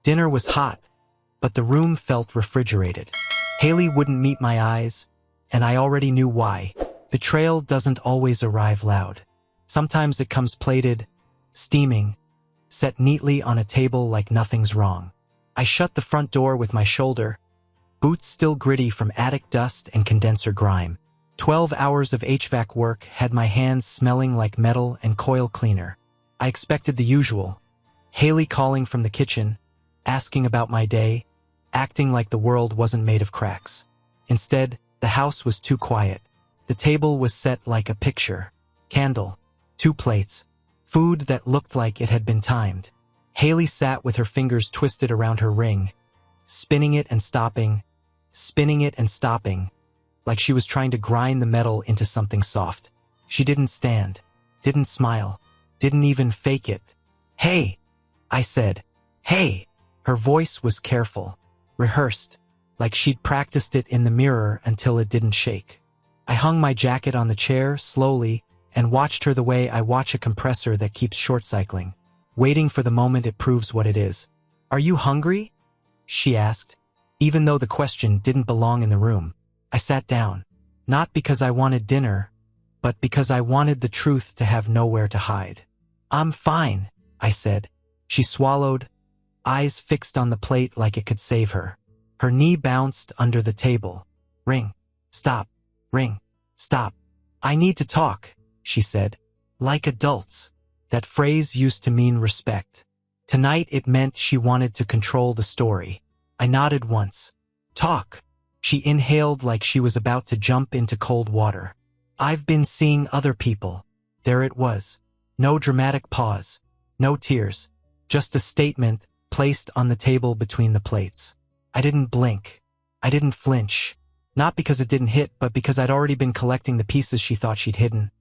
Dinner was hot, but the room felt refrigerated. Haley wouldn't meet my eyes, and I already knew why. Betrayal doesn't always arrive loud. Sometimes it comes plated, steaming, set neatly on a table like nothing's wrong. I shut the front door with my shoulder, boots still gritty from attic dust and condenser grime. 12 hours of HVAC work had my hands smelling like metal and coil cleaner. I expected the usual. Haley calling from the kitchen, asking about my day, acting like the world wasn't made of cracks. Instead, the house was too quiet. The table was set like a picture. Candle, 2 plates, food that looked like it had been timed. Haley sat with her fingers twisted around her ring, spinning it and stopping, like she was trying to grind the metal into something soft. She didn't stand, didn't smile, didn't even fake it. "Hey," I said. "Hey." Her voice was careful, rehearsed, like she'd practiced it in the mirror until it didn't shake. I hung my jacket on the chair slowly and watched her the way I watch a compressor that keeps short-cycling, waiting for the moment it proves what it is. "Are you hungry?" she asked, even though the question didn't belong in the room. I sat down, not because I wanted dinner, but because I wanted the truth to have nowhere to hide. "I'm fine," I said. She swallowed, eyes fixed on the plate like it could save her. Her knee bounced under the table. "Ring. Stop. Ring. Stop. I need to talk," she said. "Like adults." That phrase used to mean respect. Tonight it meant she wanted to control the story. I nodded once. "Talk." She inhaled like she was about to jump into cold water. "I've been seeing other people." There it was. No dramatic pause. No tears. Just a statement placed on the table between the plates. I didn't blink. I didn't flinch. Not because it didn't hit, but because I'd already been collecting the pieces she thought she'd hidden.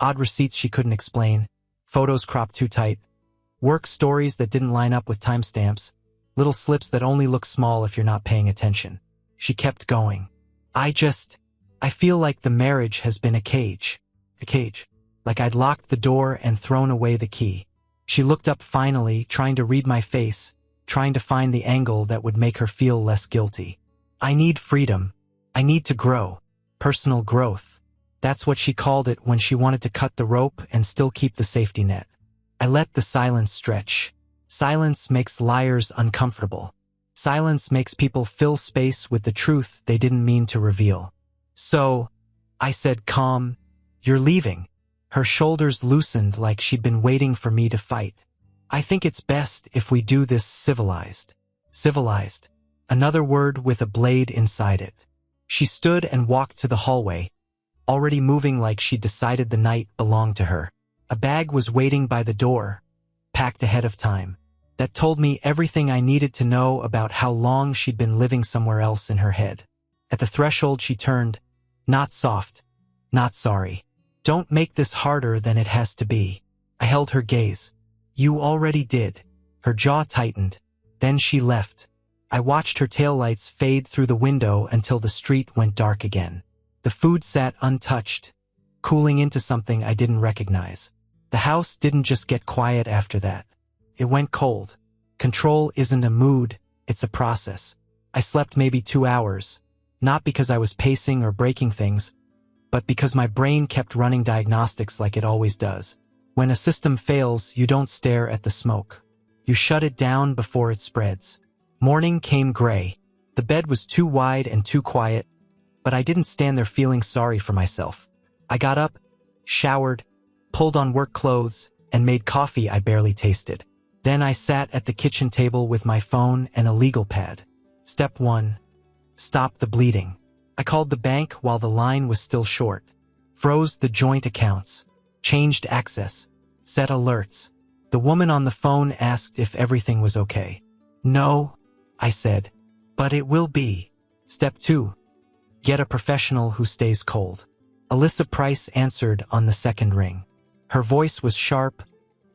Odd receipts she couldn't explain. Photos cropped too tight. Work stories that didn't line up with timestamps. Little slips that only look small if you're not paying attention. She kept going. I feel like the marriage has been a cage. A cage. Like I'd locked the door and thrown away the key. She looked up finally, trying to read my face, trying to find the angle that would make her feel less guilty. "I need freedom. I need to grow. Personal growth." That's what she called it when she wanted to cut the rope and still keep the safety net. I let the silence stretch. Silence makes liars uncomfortable. Silence makes people fill space with the truth they didn't mean to reveal. "So," I said calm, "you're leaving." Her shoulders loosened like she'd been waiting for me to fight. "I think it's best if we do this civilized." Civilized. Another word with a blade inside it. She stood and walked to the hallway, already moving like she'd decided the night belonged to her. A bag was waiting by the door, packed ahead of time, that told me everything I needed to know about how long she'd been living somewhere else in her head. At the threshold she turned, "Not soft, not sorry. Don't make this harder than it has to be." I held her gaze. "You already did." Her jaw tightened. Then she left. I watched her taillights fade through the window until the street went dark again. The food sat untouched, cooling into something I didn't recognize. The house didn't just get quiet after that. It went cold. Control isn't a mood, it's a process. I slept maybe 2 hours, not because I was pacing or breaking things, but because my brain kept running diagnostics like it always does. When a system fails, you don't stare at the smoke. You shut it down before it spreads. Morning came gray. The bed was too wide and too quiet, but I didn't stand there feeling sorry for myself. I got up, showered, pulled on work clothes, and made coffee I barely tasted. Then I sat at the kitchen table with my phone and a legal pad. Step 1. Stop the bleeding. I called the bank while the line was still short. Froze the joint accounts. Changed access. Set alerts. The woman on the phone asked if everything was okay. "No," I said, "but it will be." Step 2. Get a professional who stays cold. Alyssa Price answered on the second ring. Her voice was sharp,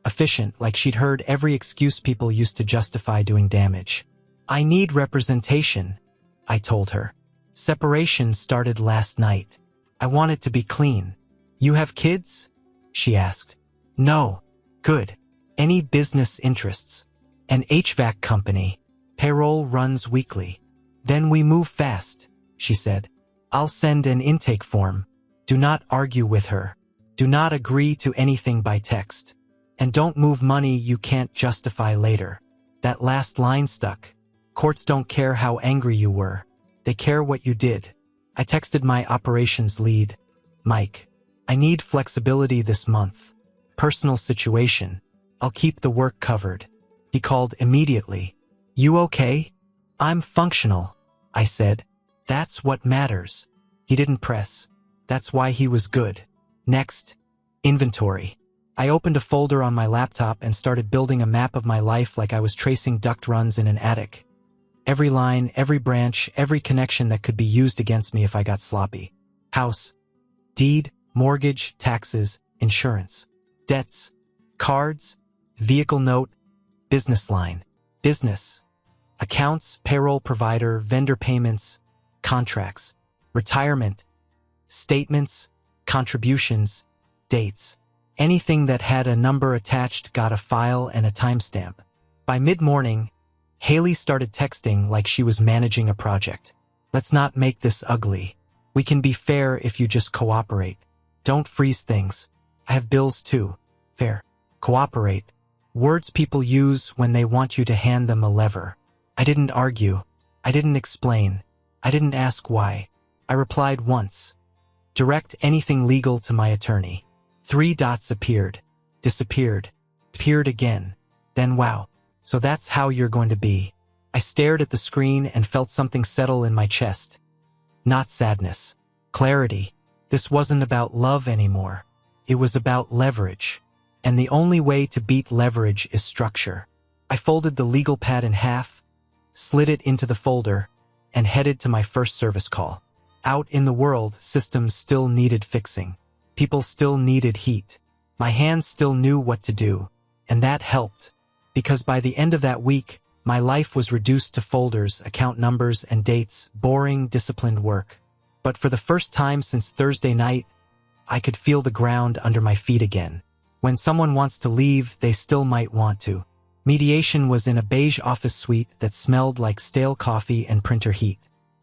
efficient, like she'd heard every excuse people used to justify doing damage. "I need representation," I told her. "Separation started last night. I want it to be clean." "You have kids?" she asked. "No." "Good. Any business interests?" An HVAC company. Payroll runs weekly. Then we move fast, she said. I'll send an intake form. Do not argue with her. Do not agree to anything by text. And don't move money you can't justify later. That last line stuck. Courts don't care how angry you were. They care what you did. I texted my operations lead, Mike. I need flexibility this month. Personal situation. I'll keep the work covered. He called immediately. You okay? I'm functional, I said. That's what matters. He didn't press. That's why he was good. Next, inventory. I opened a folder on my laptop and started building a map of my life like I was tracing duct runs in an attic. Every line, every branch, every connection that could be used against me if I got sloppy. House, deed, mortgage, taxes, insurance, debts, cards, vehicle note, business line, business, accounts, payroll provider, vendor payments, contracts, retirement, statements, contributions, dates. Anything that had a number attached got a file and a timestamp. By mid-morning, Haley started texting like she was managing a project. Let's not make this ugly. We can be fair if you just cooperate. Don't freeze things. I have bills too. Fair. Cooperate. Words people use when they want you to hand them a lever. I didn't argue. I didn't explain. I didn't ask why. I replied once. Direct anything legal to my attorney. 3 dots appeared. Disappeared. Appeared again. Then wow. So that's how you're going to be. I stared at the screen and felt something settle in my chest. Not sadness. Clarity. This wasn't about love anymore. It was about leverage. And the only way to beat leverage is structure. I folded the legal pad in half, slid it into the folder, and headed to my first service call. Out in the world, systems still needed fixing. People still needed heat. My hands still knew what to do. And that helped. Because by the end of that week, my life was reduced to folders, account numbers, and dates, boring, disciplined work. But for the first time since Thursday night, I could feel the ground under my feet again. When someone wants to leave, they still might want to. Mediation was in a beige office suite that smelled like stale coffee and printer heat.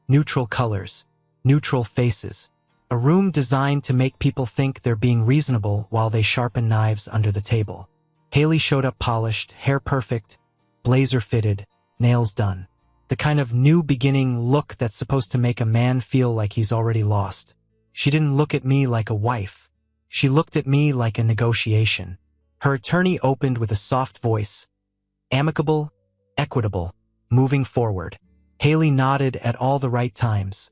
Neutral colors. Neutral faces. A room designed to make people think they're being reasonable while they sharpen knives under the table. Haley showed up polished, hair perfect, blazer fitted, nails done. The kind of new beginning look that's supposed to make a man feel like he's already lost. She didn't look at me like a wife. She looked at me like a negotiation. Her attorney opened with a soft voice. Amicable, equitable, moving forward. Haley nodded at all the right times,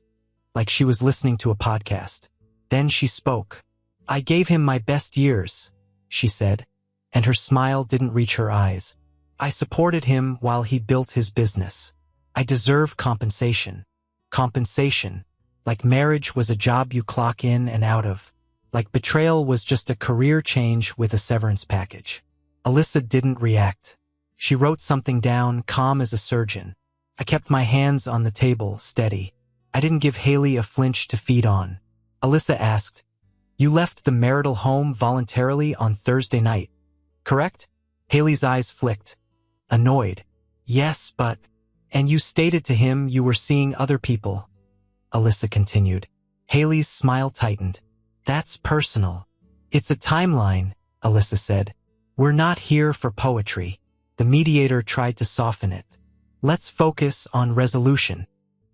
like she was listening to a podcast. Then she spoke. I gave him my best years, she said, and her smile didn't reach her eyes. I supported him while he built his business. I deserve compensation. Compensation. Like marriage was a job you clock in and out of. Like betrayal was just a career change with a severance package. Alyssa didn't react. She wrote something down, calm as a surgeon. I kept my hands on the table, steady. I didn't give Haley a flinch to feed on. Alyssa asked, You left the marital home voluntarily on Thursday night, correct? Haley's eyes flicked. Annoyed. Yes, but... And you stated to him you were seeing other people, Alyssa continued. Haley's smile tightened. That's personal. It's a timeline, Alyssa said. We're not here for poetry. The mediator tried to soften it. Let's focus on resolution.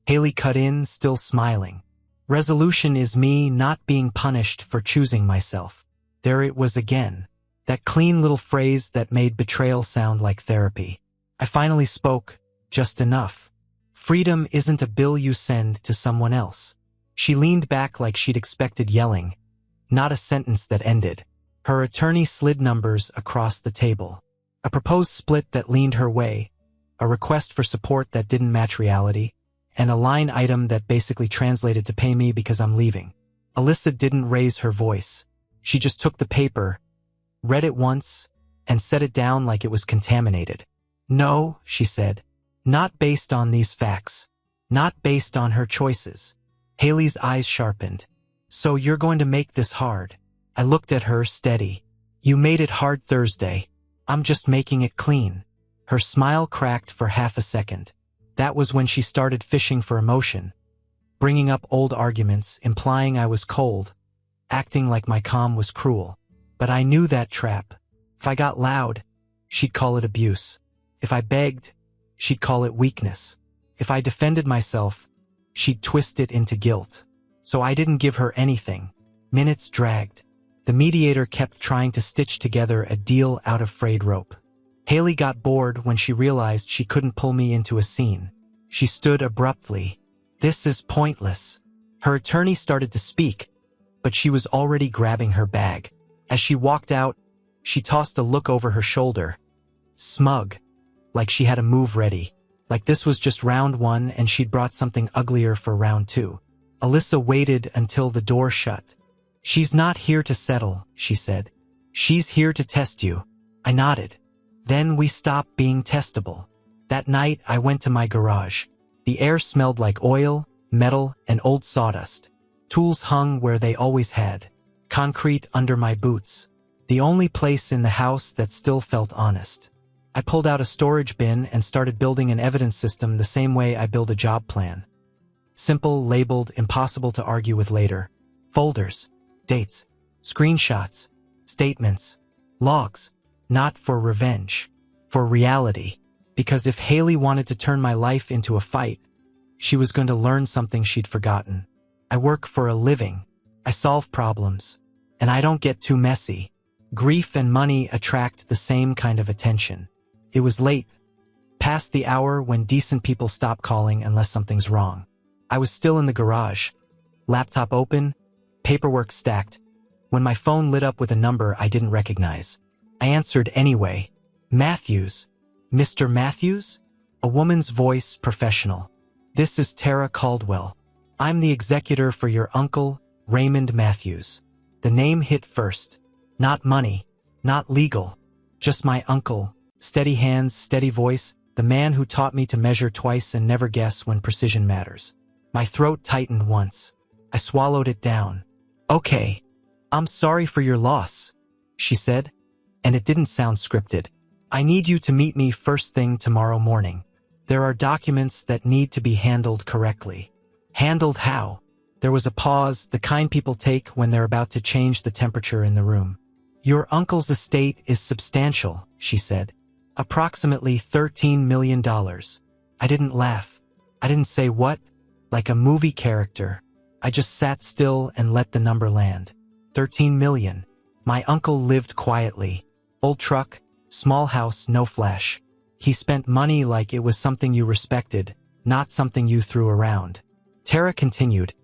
Haley cut in, still smiling. Resolution is me not being punished for choosing myself. There it was again. That clean little phrase that made betrayal sound like therapy. I finally spoke, just enough. Freedom isn't a bill you send to someone else. She leaned back like she'd expected yelling, not a sentence that ended. Her attorney slid numbers across the table. A proposed split that leaned her way, a request for support that didn't match reality, and a line item that basically translated to pay me because I'm leaving. Alyssa didn't raise her voice. She just took the paper, read it once, and set it down like it was contaminated. No, she said, not based on these facts. Not based on her choices. Haley's eyes sharpened. So you're going to make this hard. I looked at her, steady. You made it hard Thursday. I'm just making it clean. Her smile cracked for half a second. That was when she started fishing for emotion, bringing up old arguments, implying I was cold, acting like my calm was cruel. But I knew that trap. If I got loud, she'd call it abuse. If I begged, she'd call it weakness. If I defended myself, she'd twist it into guilt. So I didn't give her anything. Minutes dragged. The mediator kept trying to stitch together a deal out of frayed rope. Haley got bored when she realized she couldn't pull me into a scene. She stood abruptly. This is pointless. Her attorney started to speak, but she was already grabbing her bag. As she walked out, she tossed a look over her shoulder. Smug. Like she had a move ready. Like this was just round one and she'd brought something uglier for round two. Alyssa waited until the door shut. She's not here to settle, she said. She's here to test you. I nodded. Then we stopped being testable. That night, I went to my garage. The air smelled like oil, metal, and old sawdust. Tools hung where they always had. Concrete under my boots. The only place in the house that still felt honest. I pulled out a storage bin and started building an evidence system the same way I build a job plan. Simple, labeled, impossible to argue with later. Folders, dates, screenshots, statements, logs. Not for revenge, for reality. Because if Haley wanted to turn my life into a fight, she was going to learn something she'd forgotten. I work for a living. I solve problems. And I don't get too messy. Grief and money attract the same kind of attention. It was late, past the hour when decent people stop calling unless something's wrong. I was still in the garage, laptop open, paperwork stacked, when my phone lit up with a number I didn't recognize. I answered anyway. Matthews. Mr. Matthews? A woman's voice, professional. This is Tara Caldwell. I'm the executor for your uncle, Raymond Matthews. The name hit first. Not money, not legal. Just my uncle. Steady hands, steady voice, the man who taught me to measure twice and never guess when precision matters. My throat tightened once. I swallowed it down. Okay. I'm sorry for your loss, she said. And it didn't sound scripted. I need you to meet me first thing tomorrow morning. There are documents that need to be handled correctly. Handled how? There was a pause, the kind people take when they're about to change the temperature in the room. Your uncle's estate is substantial, she said. Approximately $13 million. I didn't laugh. I didn't say what? Like a movie character. I just sat still and let the number land. 13 million. My uncle lived quietly. Old truck, small house, no flash. He spent money like it was something you respected, not something you threw around. Tara continued.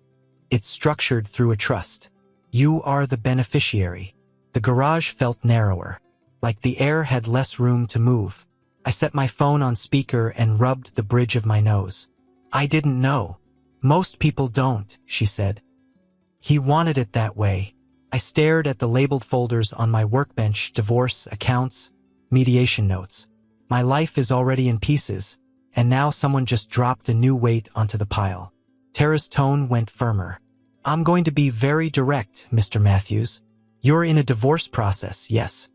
It's structured through a trust. You are the beneficiary. The garage felt narrower, like the air had less room to move. I set my phone on speaker and rubbed the bridge of my nose. I didn't know. Most people don't, she said. He wanted it that way. I stared at the labeled folders on my workbench, divorce, accounts, mediation notes. My life is already in pieces, and now someone just dropped a new weight onto the pile. Tara's tone went firmer. I'm going to be very direct, Mr. Matthews. You're in a divorce process, yes?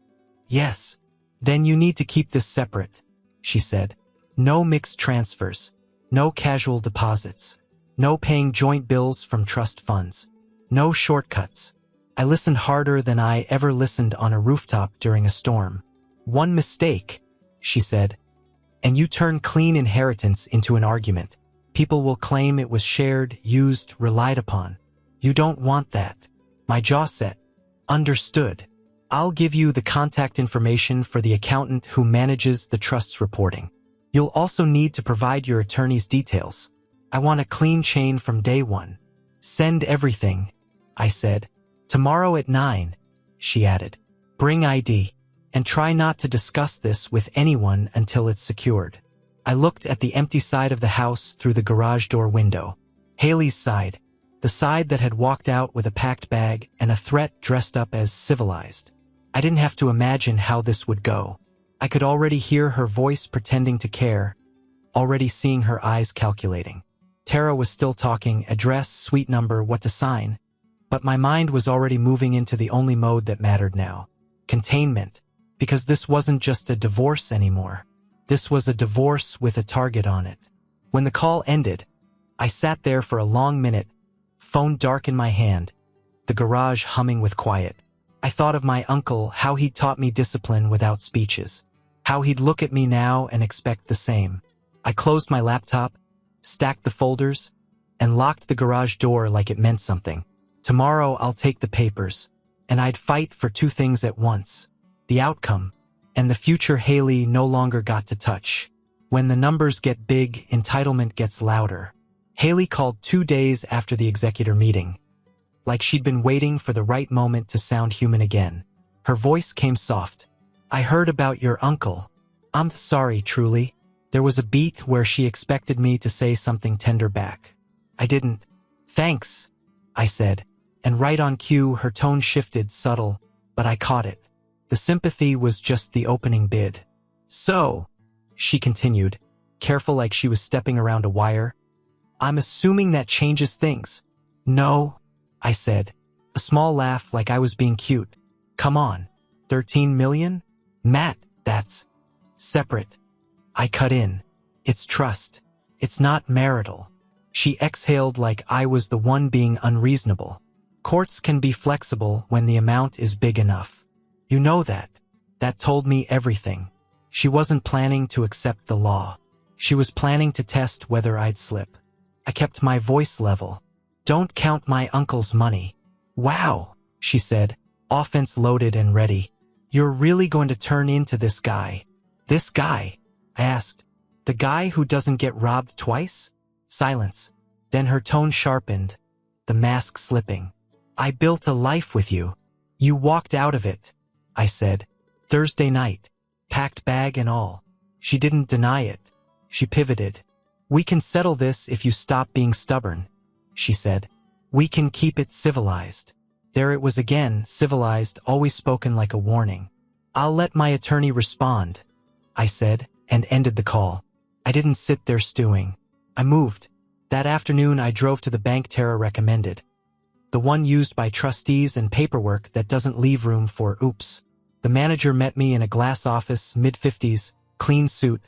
Yes. Then you need to keep this separate, she said. No mixed transfers. No casual deposits. No paying joint bills from trust funds. No shortcuts. I listened harder than I ever listened on a rooftop during a storm. One mistake, she said, and you turn clean inheritance into an argument. People will claim it was shared, used, relied upon. You don't want that. My jaw set. Understood. I'll give you the contact information for the accountant who manages the trust's reporting. You'll also need to provide your attorney's details. I want a clean chain from day one. Send everything, I said. Tomorrow at 9, she added. Bring ID, and try not to discuss this with anyone until it's secured. I looked at the empty side of the house through the garage door window. Haley's side, the side that had walked out with a packed bag and a threat dressed up as civilized. I didn't have to imagine how this would go. I could already hear her voice pretending to care, already seeing her eyes calculating. Tara was still talking, address, suite number, what to sign. But my mind was already moving into the only mode that mattered now. Containment. Because this wasn't just a divorce anymore. This was a divorce with a target on it. When the call ended, I sat there for a long minute, phone dark in my hand, the garage humming with quiet. I thought of my uncle, how he'd taught me discipline without speeches, how he'd look at me now and expect the same. I closed my laptop, stacked the folders, and locked the garage door like it meant something. Tomorrow I'll take the papers, and I'd fight for two things at once: the outcome and the future Haley no longer got to touch. When the numbers get big, entitlement gets louder. Haley called 2 days after the executor meeting, like she'd been waiting for the right moment to sound human again. Her voice came soft. "I heard about your uncle. I'm sorry, truly." There was a beat where she expected me to say something tender back. I didn't. "Thanks," I said, and right on cue her tone shifted, subtle, but I caught it. The sympathy was just the opening bid. "So," she continued, careful like she was stepping around a wire, "I'm assuming that changes things." "No," I said, a small laugh like I was being cute. "Come on, 13 million? Matt, that's separate." I cut in. "It's trust. It's not marital." She exhaled like I was the one being unreasonable. "Courts can be flexible when the amount is big enough. You know that." That told me everything. She wasn't planning to accept the law. She was planning to test whether I'd slip. I kept my voice level. "Don't count my uncle's money." "Wow," she said, offense loaded and ready. "You're really going to turn into this guy." "This guy?" I asked. "The guy who doesn't get robbed twice?" Silence. Then her tone sharpened, the mask slipping. "I built a life with you. You walked out of it," I said. "Thursday night. Packed bag and all." She didn't deny it. She pivoted. "We can settle this if you stop being stubborn," she said. "We can keep it civilized." There it was again, civilized, always spoken like a warning. "I'll let my attorney respond," I said, and ended the call. I didn't sit there stewing. I moved. That afternoon I drove to the bank Tara recommended. The one used by trustees and paperwork that doesn't leave room for oops. The manager met me in a glass office, mid-50s, clean suit,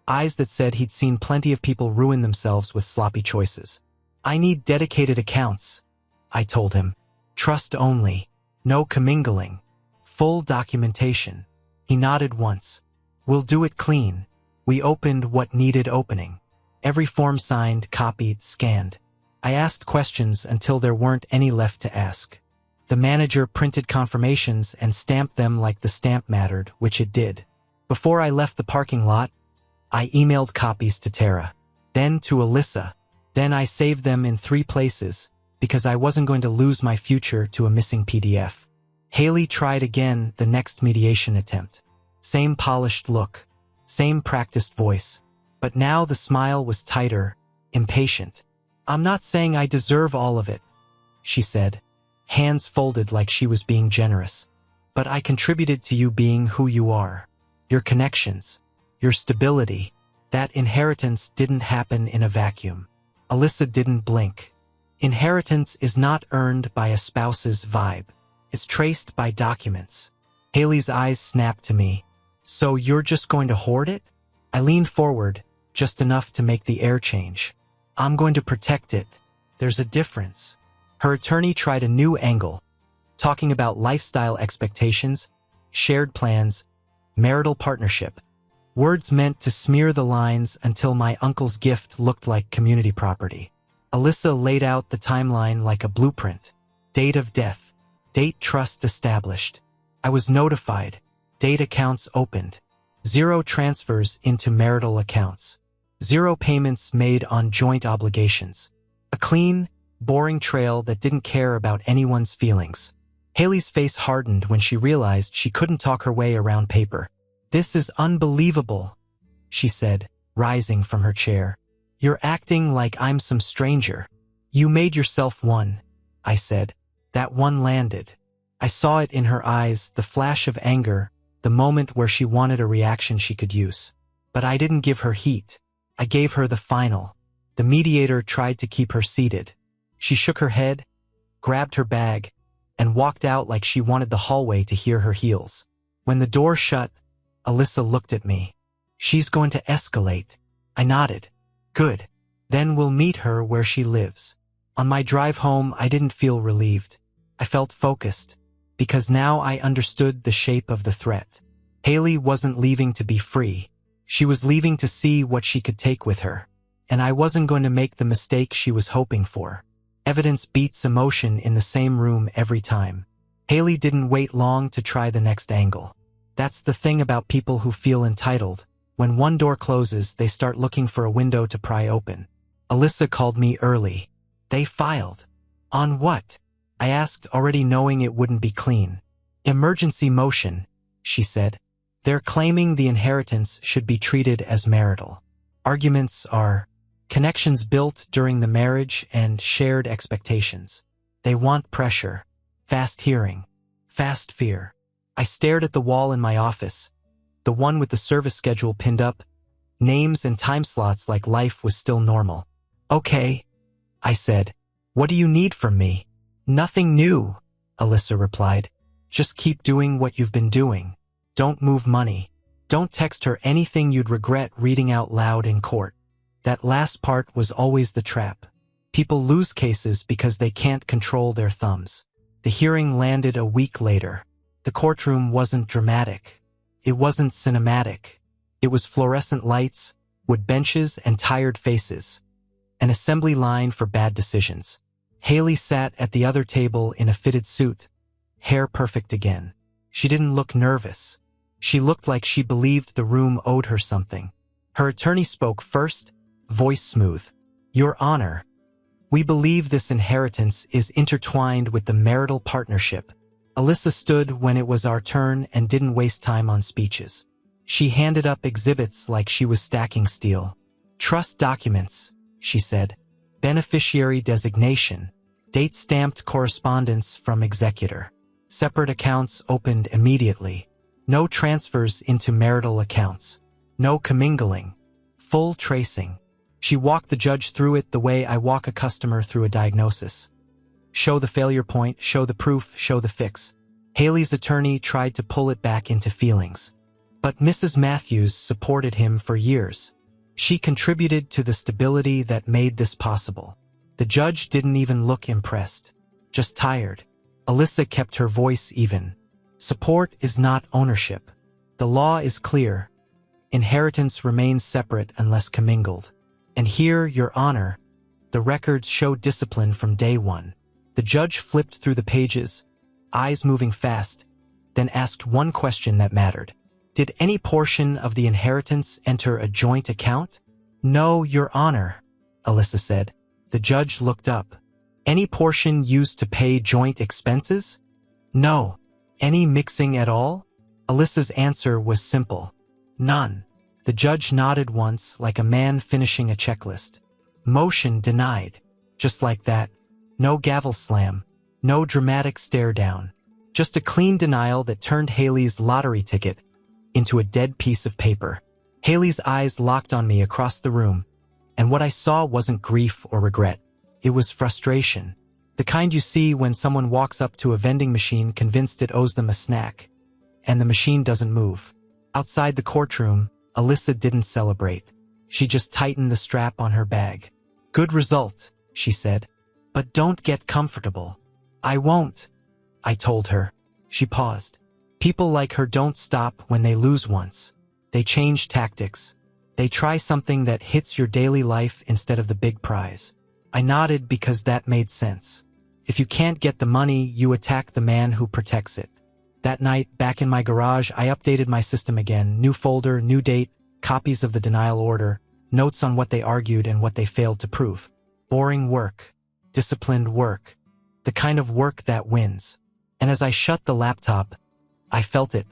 eyes that said he'd seen plenty of people ruin themselves with sloppy choices. "I need dedicated accounts," I told him. "Trust only. No commingling. Full documentation." He nodded once. "We'll do it clean." We opened what needed opening. Every form signed, copied, scanned. I asked questions until there weren't any left to ask. The manager printed confirmations and stamped them like the stamp mattered, which it did. Before I left the parking lot, I emailed copies to Tara, then to Alyssa. Then I saved them in 3 places, because I wasn't going to lose my future to a missing PDF. Haley tried again the next mediation attempt. Same polished look, same practiced voice. But now the smile was tighter, impatient. "I'm not saying I deserve all of it," she said, hands folded like she was being generous. "But I contributed to you being who you are. Your connections, your stability. That inheritance didn't happen in a vacuum." Alyssa didn't blink. "Inheritance is not earned by a spouse's vibe. It's traced by documents." Haley's eyes snapped to me. "So you're just going to hoard it?" I leaned forward, just enough to make the air change. "I'm going to protect it. There's a difference." Her attorney tried a new angle, talking about lifestyle expectations, shared plans, marital partnership. Words meant to smear the lines until my uncle's gift looked like community property. Alyssa laid out the timeline like a blueprint. Date of death. Date trust established. I was notified. Date accounts opened. 0 transfers into marital accounts. 0 payments made on joint obligations. A clean, boring trail that didn't care about anyone's feelings. Haley's face hardened when she realized she couldn't talk her way around paper. "This is unbelievable," she said, rising from her chair. "You're acting like I'm some stranger." "You made yourself one," I said. That one landed. I saw it in her eyes, the flash of anger, the moment where she wanted a reaction she could use. But I didn't give her heat. I gave her the final. The mediator tried to keep her seated. She shook her head, grabbed her bag, and walked out like she wanted the hallway to hear her heels. When the door shut, Alyssa looked at me. She's going to escalate. I nodded. Good. Then we'll meet her where she lives. On my drive home, I didn't feel relieved. I felt focused, because now I understood the shape of the threat. Haley wasn't leaving to be free. She was leaving to see what she could take with her. And I wasn't going to make the mistake she was hoping for. Evidence beats emotion in the same room every time. Haley didn't wait long to try the next angle. That's the thing about people who feel entitled. When one door closes, they start looking for a window to pry open. Alyssa called me early. They filed. On what? I asked, already knowing it wouldn't be clean. Emergency motion, she said. They're claiming the inheritance should be treated as marital. Arguments are connections built during the marriage and shared expectations. They want pressure, fast hearing, fast fear. I stared at the wall in my office, the one with the service schedule pinned up, names and time slots like life was still normal. Okay, I said. What do you need from me? Nothing new, Alyssa replied. Just keep doing what you've been doing. Don't move money. Don't text her anything you'd regret reading out loud in court. That last part was always the trap. People lose cases because they can't control their thumbs. The hearing landed a week later. The courtroom wasn't dramatic. It wasn't cinematic. It was fluorescent lights, wood benches, and tired faces. An assembly line for bad decisions. Haley sat at the other table in a fitted suit, hair perfect again. She didn't look nervous. She looked like she believed the room owed her something. Her attorney spoke first, voice smooth. Your Honor, we believe this inheritance is intertwined with the marital partnership. Alyssa stood when it was our turn and didn't waste time on speeches. She handed up exhibits like she was stacking steel. Trust documents, she said. Beneficiary designation. Date-stamped correspondence from executor. Separate accounts opened immediately. No transfers into marital accounts. No commingling. Full tracing. She walked the judge through it the way I walk a customer through a diagnosis. Show the failure point, show the proof, show the fix. Haley's attorney tried to pull it back into feelings. But Mrs. Matthews supported him for years. She contributed to the stability that made this possible. The judge didn't even look impressed. Just tired. Alyssa kept her voice even. Support is not ownership. The law is clear. Inheritance remains separate unless commingled. And here, Your Honor, the records show discipline from day one. The judge flipped through the pages, eyes moving fast, then asked one question that mattered. Did any portion of the inheritance enter a joint account? No, Your Honor, Alyssa said. The judge looked up. Any portion used to pay joint expenses? No. Any mixing at all? Alyssa's answer was simple. None. The judge nodded once like a man finishing a checklist. Motion denied. Just like that. No gavel slam. No dramatic stare down. Just a clean denial that turned Haley's lottery ticket into a dead piece of paper. Haley's eyes locked on me across the room, and what I saw wasn't grief or regret. It was frustration. The kind you see when someone walks up to a vending machine convinced it owes them a snack, and the machine doesn't move. Outside the courtroom, Alyssa didn't celebrate. She just tightened the strap on her bag. Good result, she said. But don't get comfortable. I won't, I told her. She paused. People like her don't stop when they lose once. They change tactics. They try something that hits your daily life instead of the big prize. I nodded because that made sense. If you can't get the money, you attack the man who protects it. That night, back in my garage, I updated my system again. New folder, new date, copies of the denial order, notes on what they argued and what they failed to prove. Boring work. Disciplined work. The kind of work that wins. And as I shut the laptop, I felt it.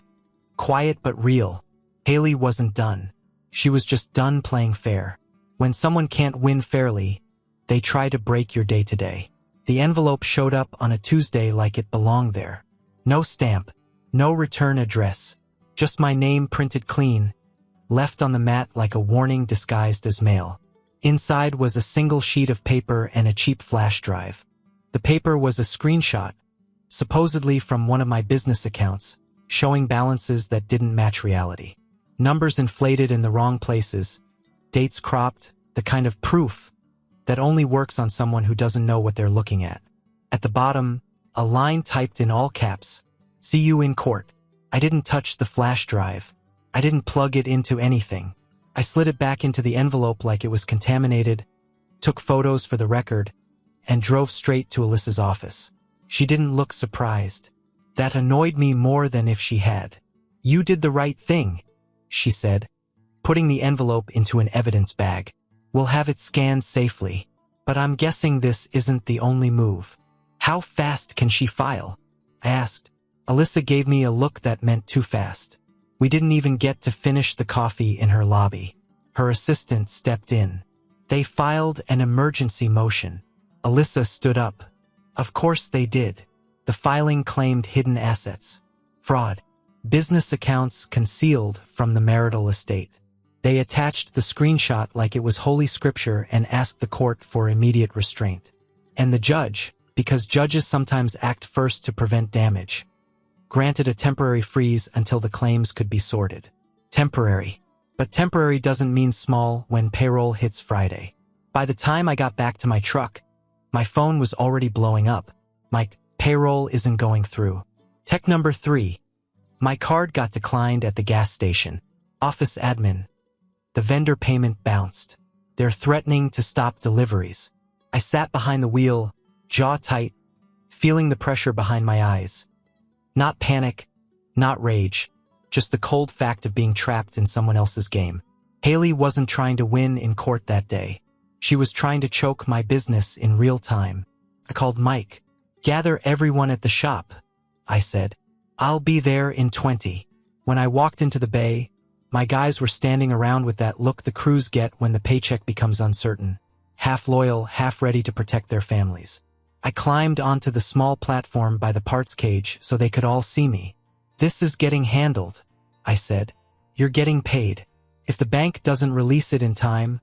Quiet but real. Haley wasn't done. She was just done playing fair. When someone can't win fairly, they try to break your day-to-day. The envelope showed up on a Tuesday like it belonged there. No stamp, no return address, just my name printed clean, left on the mat like a warning disguised as mail. Inside was a single sheet of paper and a cheap flash drive. The paper was a screenshot, supposedly from one of my business accounts, showing balances that didn't match reality. Numbers inflated in the wrong places, dates cropped, the kind of proof that only works on someone who doesn't know what they're looking at. At the bottom, a line typed in all caps, "See you in court." I didn't touch the flash drive. I didn't plug it into anything. I slid it back into the envelope like it was contaminated, took photos for the record, and drove straight to Alyssa's office. She didn't look surprised. That annoyed me more than if she had. "You did the right thing," she said, putting the envelope into an evidence bag. "We'll have it scanned safely. But I'm guessing this isn't the only move. How fast can she file?" I asked. Alyssa gave me a look that meant too fast. We didn't even get to finish the coffee in her lobby. Her assistant stepped in. "They filed an emergency motion." Alyssa stood up. "Of course they did. The filing claimed hidden assets. Fraud. Business accounts concealed from the marital estate. They attached the screenshot like it was holy scripture and asked the court for immediate restraint. And the judge, because judges sometimes act first to prevent damage, granted a temporary freeze until the claims could be sorted. Temporary. But temporary doesn't mean small when payroll hits Friday. By the time I got back to my truck, my phone was already blowing up. My payroll isn't going through. Tech number 3. My card got declined at the gas station. Office admin. The vendor payment bounced. They're threatening to stop deliveries. I sat behind the wheel, jaw tight, feeling the pressure behind my eyes. Not panic, not rage, just the cold fact of being trapped in someone else's game. Haley wasn't trying to win in court that day. She was trying to choke my business in real time. I called Mike. "Gather everyone at the shop," I said. "I'll be there in 20. When I walked into the bay, my guys were standing around with that look the crews get when the paycheck becomes uncertain. Half loyal, half ready to protect their families. I climbed onto the small platform by the parts cage so they could all see me. "This is getting handled," I said. "You're getting paid. If the bank doesn't release it in time,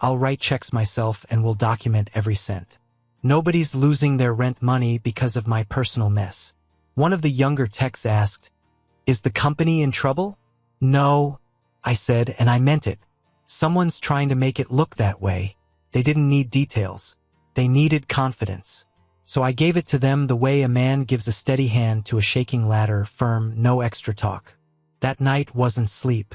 I'll write checks myself and we'll document every cent. Nobody's losing their rent money because of my personal mess." One of the younger techs asked, "Is the company in trouble?" "No," I said, and I meant it. "Someone's trying to make it look that way." They didn't need details. They needed confidence. So I gave it to them the way a man gives a steady hand to a shaking ladder, firm, no extra talk. That night wasn't sleep.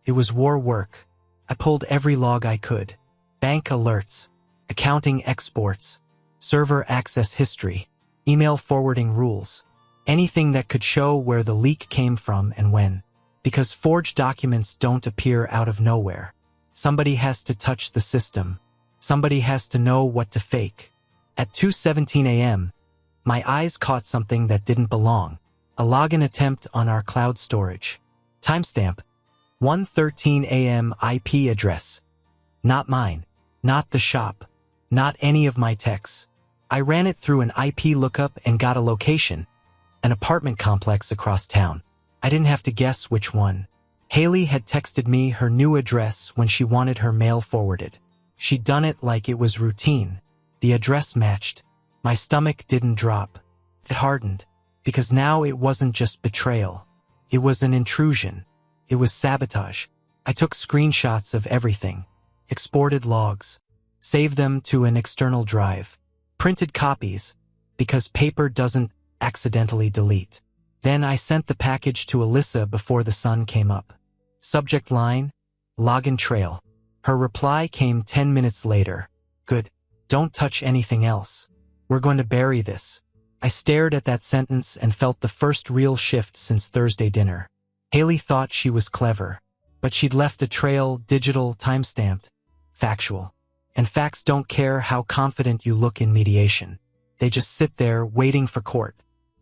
It was war work. I pulled every log I could. Bank alerts, accounting exports, server access history, email forwarding rules. Anything that could show where the leak came from and when. Because forged documents don't appear out of nowhere. Somebody has to touch the system. Somebody has to know what to fake. At 2:17 a.m., my eyes caught something that didn't belong. A login attempt on our cloud storage. Timestamp, 1:13 a.m. IP address. Not mine. Not the shop. Not any of my techs. I ran it through an IP lookup and got a location. An apartment complex across town. I didn't have to guess which one. Haley had texted me her new address when she wanted her mail forwarded. She'd done it like it was routine. The address matched. My stomach didn't drop. It hardened. Because now it wasn't just betrayal. It was an intrusion. It was sabotage. I took screenshots of everything. Exported logs. Saved them to an external drive. Printed copies. Because paper doesn't accidentally delete. Then I sent the package to Alyssa before the sun came up. Subject line, login trail. Her reply came 10 minutes later. Good. Don't touch anything else. We're going to bury this. I stared at that sentence and felt the first real shift since Thursday dinner. Haley thought she was clever, but she'd left a trail, digital, timestamped, factual. And facts don't care how confident you look in mediation. They just sit there waiting for court.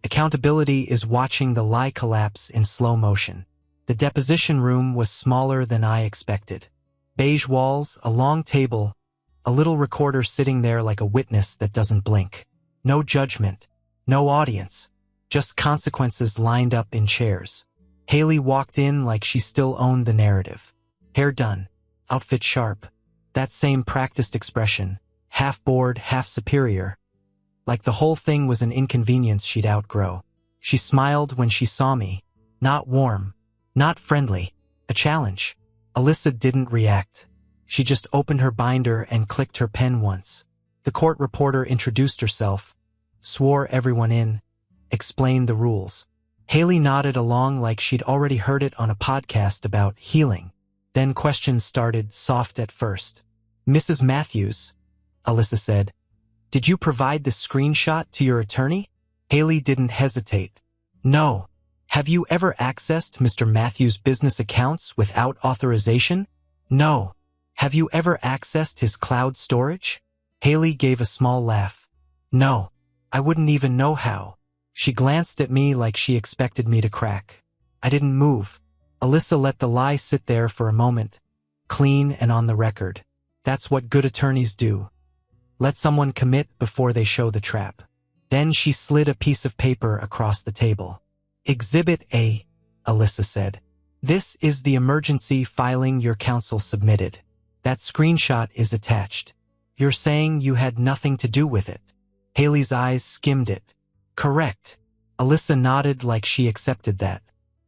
Accountability is watching the lie collapse in slow motion. The deposition room was smaller than I expected. Beige walls, a long table, a little recorder sitting there like a witness that doesn't blink. No judgment, no audience, just consequences lined up in chairs. Haley walked in like she still owned the narrative. Hair done, outfit sharp, that same practiced expression, half bored, half superior. Like the whole thing was an inconvenience she'd outgrow. She smiled when she saw me. Not warm, not friendly, A challenge. Alyssa didn't react. She just opened her binder and clicked her pen once. The court reporter introduced herself, swore everyone in, explained the rules. Haley nodded along like she'd already heard it on a podcast about healing. Then questions started, soft at first. "Mrs. Matthews," Alyssa said, "did you provide the screenshot to your attorney?" Haley didn't hesitate. "No. Have you ever accessed Mr. Matthews' business accounts without authorization?" "No. Have you ever accessed his cloud storage?" Haley gave a small laugh. "No. I wouldn't even know how." She glanced at me like she expected me to crack. I didn't move. Alyssa let the lie sit there for a moment, clean and on the record. That's what good attorneys do. Let someone commit before they show the trap. Then she slid a piece of paper across the table. "Exhibit A," Alyssa said. "This is the emergency filing your counsel submitted. That screenshot is attached. You're saying you had nothing to do with it." Haley's eyes skimmed it. "Correct." Alyssa nodded like she accepted that.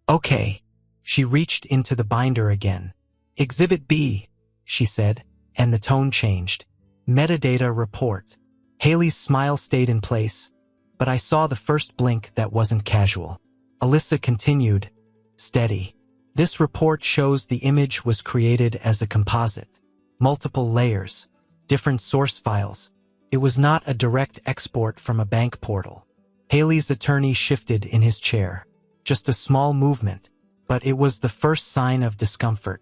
"Okay." She reached into the binder again. "Exhibit B," she said, and the tone changed. "Metadata report." Haley's smile stayed in place, but I saw the first blink that wasn't casual. Alyssa continued, steady. "This report shows the image was created as a composite. Multiple layers, different source files. It was not a direct export from a bank portal." Haley's attorney shifted in his chair. Just a small movement, but it was the first sign of discomfort.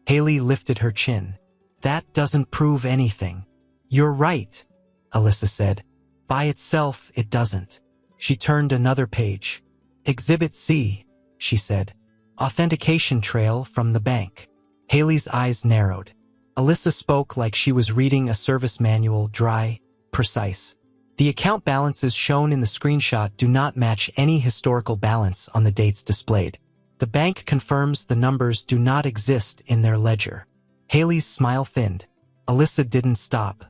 Haley lifted her chin. "That doesn't prove anything." "You're right," Alyssa said. "By itself, it doesn't." She turned another page. "Exhibit C," she said. "Authentication trail from the bank." Haley's eyes narrowed. Alyssa spoke like she was reading a service manual, dry, precise. "The account balances shown in the screenshot do not match any historical balance on the dates displayed. The bank confirms the numbers do not exist in their ledger." Haley's smile thinned. Alyssa didn't stop.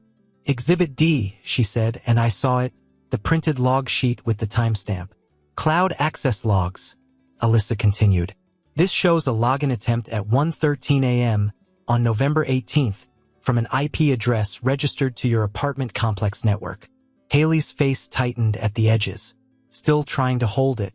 "Exhibit D," she said, and I saw it, the printed log sheet with the timestamp. "Cloud access logs," Alyssa continued. "This shows a login attempt at 1:13 a.m. on November 18th from an IP address registered to your apartment complex network." Haley's face tightened at the edges, still trying to hold it.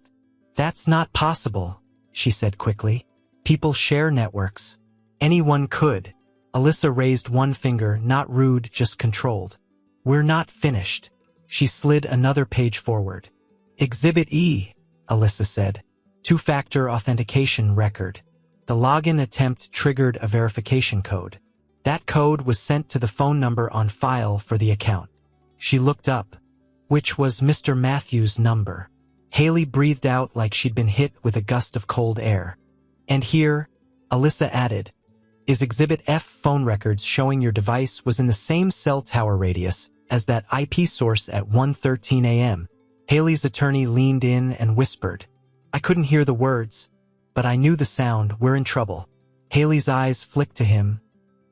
"That's not possible," she said quickly. "People share networks. Anyone could." Alyssa raised one finger, not rude, just controlled. "We're not finished." She slid another page forward. "Exhibit E," Alyssa said. "Two-factor authentication record." The login attempt triggered a verification code. That code was sent to the phone number on file for the account. She looked up, which was Mr. Matthews' number. Haley breathed out like she'd been hit with a gust of cold air. "And here," Alyssa added, "is Exhibit F phone records showing your device was in the same cell tower radius as that IP source at 1:13 a.m. Haley's attorney leaned in and whispered. I couldn't hear the words, but I knew the sound. "We're in trouble." Haley's eyes flicked to him,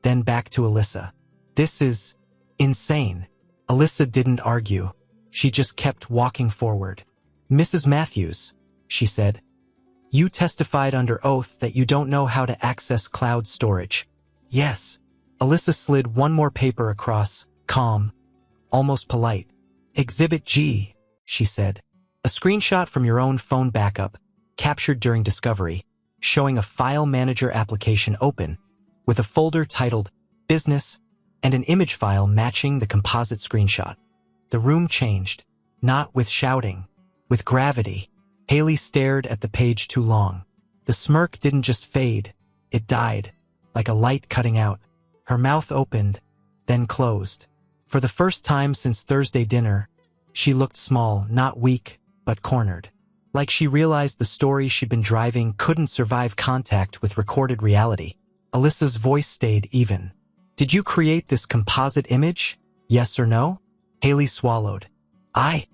then back to Alyssa. "This is insane." Alyssa didn't argue. She just kept walking forward. "Mrs. Matthews," she said, "you testified under oath that you don't know how to access cloud storage." "Yes." Alyssa slid one more paper across, calm, almost polite. "Exhibit G," she said. "A screenshot from your own phone backup, captured during discovery, showing a file manager application open, with a folder titled Business and an image file matching the composite screenshot." The room changed, not with shouting, with gravity. Haley stared at the page too long. The smirk didn't just fade, it died, like a light cutting out. Her mouth opened, then closed. For the first time since Thursday dinner, she looked small, not weak, but cornered. Like she realized the story she'd been driving couldn't survive contact with recorded reality. Alyssa's voice stayed even. "Did you create this composite image? Yes or no?" Haley swallowed. I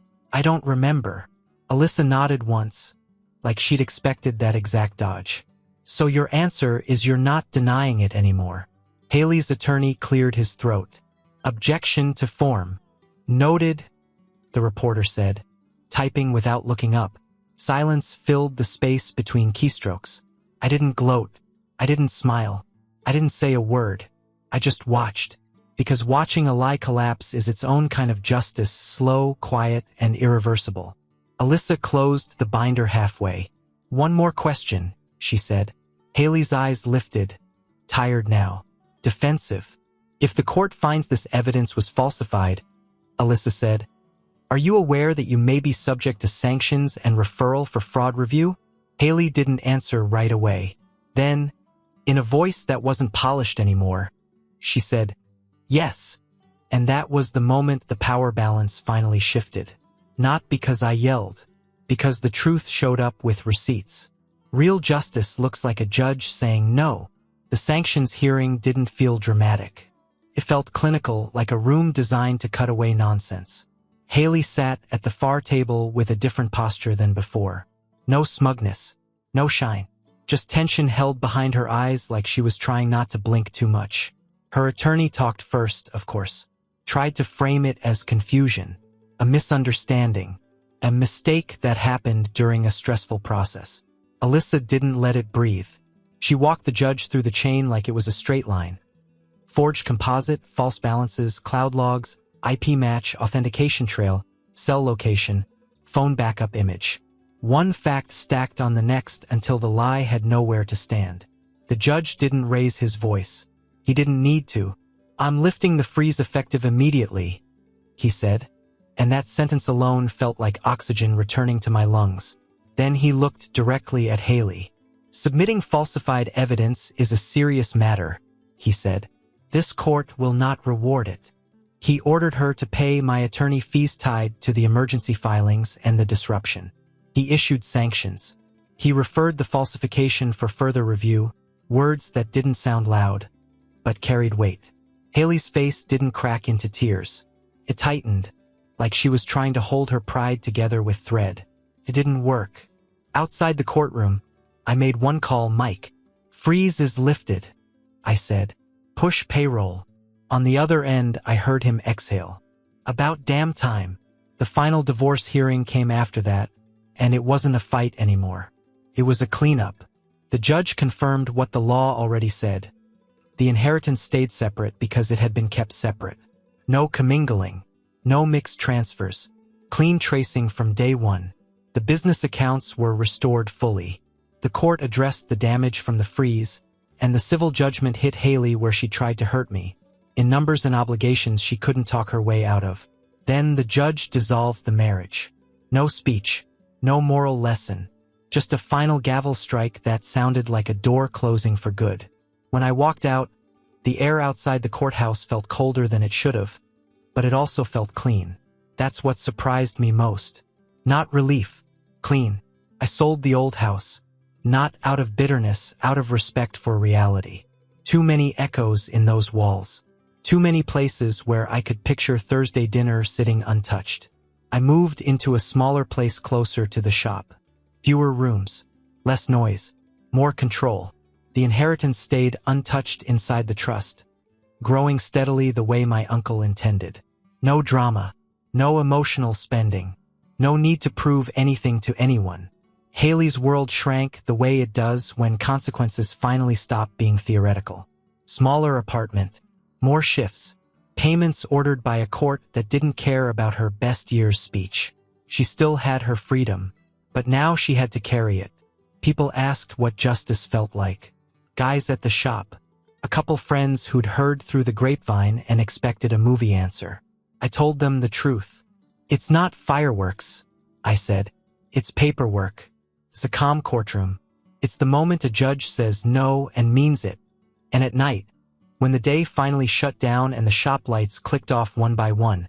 don't remember." Alyssa nodded once, like she'd expected that exact dodge. "So your answer is you're not denying it anymore." Haley's attorney cleared his throat. "Objection to form." "Noted," the reporter said, typing without looking up. Silence filled the space between keystrokes. I didn't gloat. I didn't smile. I didn't say a word. I just watched. Because watching a lie collapse is its own kind of justice, slow, quiet, and irreversible. Alyssa closed the binder halfway. "One more question," she said. Haley's eyes lifted. Tired now. Defensive. "If the court finds this evidence was falsified," Alyssa said, "are you aware that you may be subject to sanctions and referral for fraud review?" Haley didn't answer right away. Then, in a voice that wasn't polished anymore, she said, "Yes." And that was the moment the power balance finally shifted. Not because I yelled, because the truth showed up with receipts. Real justice looks like a judge saying no. The sanctions hearing didn't feel dramatic. It felt clinical, like a room designed to cut away nonsense. Haley sat at the far table with a different posture than before. No smugness, no shine, just tension held behind her eyes like she was trying not to blink too much. Her attorney talked first, of course, tried to frame it as confusion, a misunderstanding, a mistake that happened during a stressful process. Alyssa didn't let it breathe. She walked the judge through the chain like it was a straight line. Forged composite, false balances, cloud logs, IP match, authentication trail, cell location, phone backup image. One fact stacked on the next until the lie had nowhere to stand. The judge didn't raise his voice. He didn't need to. "I'm lifting the freeze effective immediately," he said, and that sentence alone felt like oxygen returning to my lungs. Then he looked directly at Haley. "Submitting falsified evidence is a serious matter," he said. "This court will not reward it." He ordered her to pay my attorney fees tied to the emergency filings and the disruption. He issued sanctions. He referred the falsification for further review, words that didn't sound loud, but carried weight. Haley's face didn't crack into tears. It tightened, like she was trying to hold her pride together with thread. It didn't work. Outside the courtroom, I made one call, "Mike. Freeze is lifted," I said. "Push payroll." On the other end, I heard him exhale. About damn time. The final divorce hearing came after that, and it wasn't a fight anymore. It was a cleanup. The judge confirmed what the law already said. The inheritance stayed separate because it had been kept separate. No commingling, no mixed transfers, clean tracing from day one. The business accounts were restored fully. The court addressed the damage from the freeze, and the civil judgment hit Haley where she tried to hurt me, in numbers and obligations she couldn't talk her way out of. Then the judge dissolved the marriage. No speech, no moral lesson, just a final gavel strike that sounded like a door closing for good. When I walked out, the air outside the courthouse felt colder than it should have, but it also felt clean. That's what surprised me most. Not relief. Clean. I sold the old house. Not out of bitterness, out of respect for reality. Too many echoes in those walls. Too many places where I could picture Thursday dinner sitting untouched. I moved into a smaller place closer to the shop. Fewer rooms. Less noise. More control. The inheritance stayed untouched inside the trust, growing steadily the way my uncle intended. No drama. No emotional spending. No need to prove anything to anyone. Haley's world shrank the way it does when consequences finally stop being theoretical. Smaller apartment. More shifts. Payments ordered by a court that didn't care about her best year's speech. She still had her freedom, but now she had to carry it. People asked what justice felt like. Guys at the shop. A couple friends who'd heard through the grapevine and expected a movie answer. I told them the truth. "It's not fireworks," I said. "It's paperwork. It's a calm courtroom. It's the moment a judge says no and means it." And at night, when the day finally shut down and the shop lights clicked off one by one,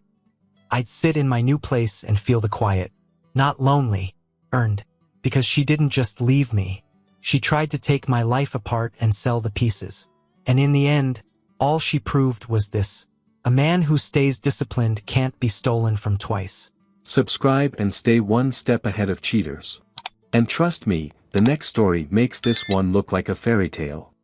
I'd sit in my new place and feel the quiet. Not lonely, earned, because she didn't just leave me. She tried to take my life apart and sell the pieces. And in the end, all she proved was this: a man who stays disciplined can't be stolen from twice. Subscribe and stay one step ahead of cheaters. And trust me, the next story makes this one look like a fairy tale.